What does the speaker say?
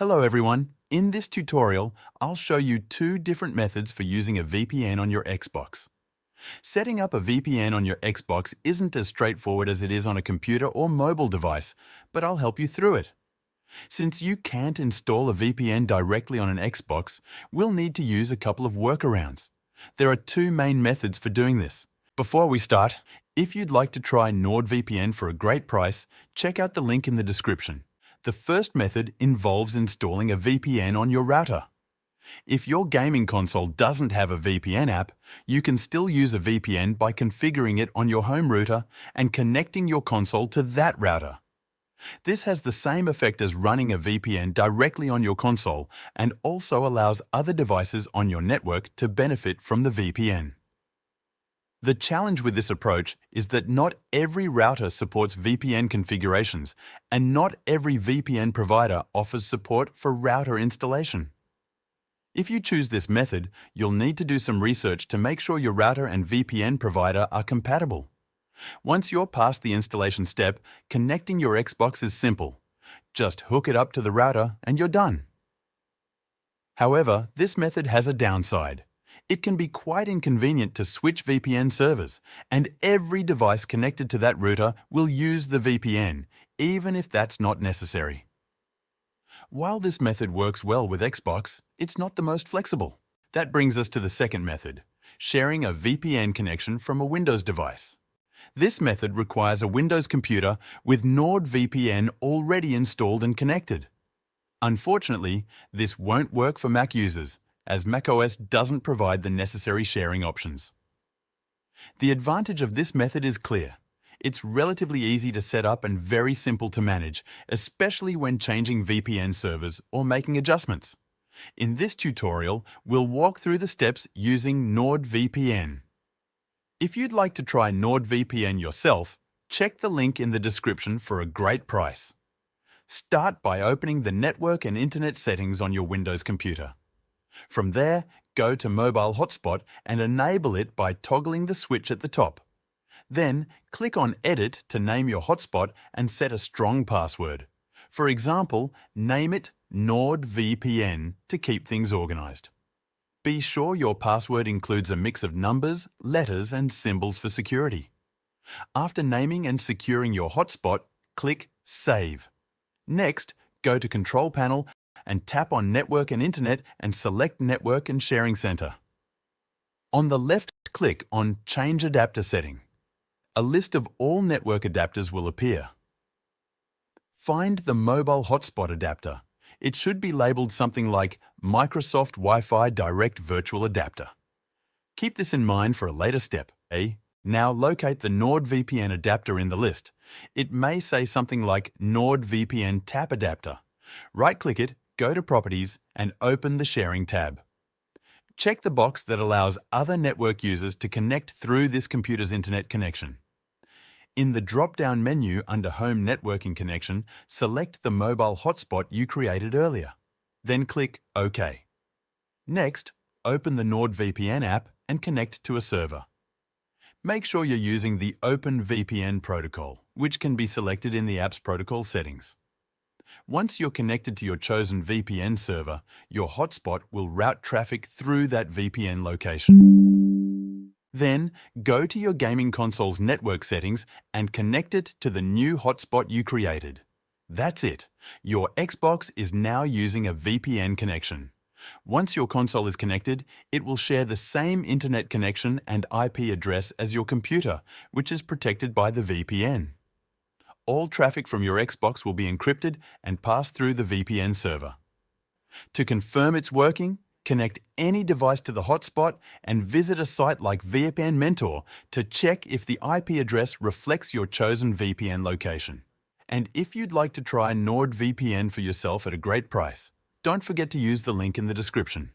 Hello everyone. In this tutorial, I'll show you two different methods for using a VPN on your Xbox. Setting up a VPN on your Xbox isn't as straightforward as it is on a computer or mobile device, but I'll help you through it. Since you can't install a VPN directly on an Xbox, we'll need to use a couple of workarounds. There are two main methods for doing this. Before we start, if you'd like to try NordVPN for a great price, check out the link in the description. The first method involves installing a VPN on your router. If your gaming console doesn't have a VPN app, you can still use a VPN by configuring it on your home router and connecting your console to that router. This has the same effect as running a VPN directly on your console and also allows other devices on your network to benefit from the VPN. The challenge with this approach is that not every router supports VPN configurations, and not every VPN provider offers support for router installation. If you choose this method, you'll need to do some research to make sure your router and VPN provider are compatible. Once you're past the installation step, connecting your Xbox is simple. Just hook it up to the router and you're done. However, this method has a downside. It can be quite inconvenient to switch VPN servers, and every device connected to that router will use the VPN, even if that's not necessary. While this method works well with Xbox, it's not the most flexible. That brings us to the second method, sharing a VPN connection from a Windows device. This method requires a Windows computer with NordVPN already installed and connected. Unfortunately, this won't work for Mac users, as macOS doesn't provide the necessary sharing options. The advantage of this method is clear. It's relatively easy to set up and very simple to manage, especially when changing VPN servers or making adjustments. In this tutorial, we'll walk through the steps using NordVPN. If you'd like to try NordVPN yourself, check the link in the description for a great price. Start by opening the network and internet settings on your Windows computer. From there, go to Mobile Hotspot and enable it by toggling the switch at the top. Then, click on Edit to name your hotspot and set a strong password. For example, name it NordVPN to keep things organized. Be sure your password includes a mix of numbers, letters, and symbols for security. After naming and securing your hotspot, click Save. Next, go to Control Panel and tap on Network and Internet and select Network and Sharing Center. On the left, click on Change Adapter Setting. A list of all network adapters will appear. Find the Mobile Hotspot adapter. It should be labeled something like Microsoft Wi-Fi Direct Virtual Adapter. Keep this in mind for a later step. Now locate the NordVPN adapter in the list. It may say something like NordVPN Tap Adapter. Right-click it, go to Properties, and open the Sharing tab. Check the box that allows other network users to connect through this computer's internet connection. In the drop-down menu under Home Networking Connection, select the mobile hotspot you created earlier. Then click OK. Next, open the NordVPN app and connect to a server. Make sure you're using the OpenVPN protocol, which can be selected in the app's protocol settings. Once you're connected to your chosen VPN server, your hotspot will route traffic through that VPN location. Then, go to your gaming console's network settings and connect it to the new hotspot you created. That's it. Your Xbox is now using a VPN connection. Once your console is connected, it will share the same internet connection and IP address as your computer, which is protected by the VPN. All traffic from your Xbox will be encrypted and pass through the VPN server. To confirm it's working, connect any device to the hotspot and visit a site like VPN Mentor to check if the IP address reflects your chosen VPN location. And if you'd like to try NordVPN for yourself at a great price, don't forget to use the link in the description.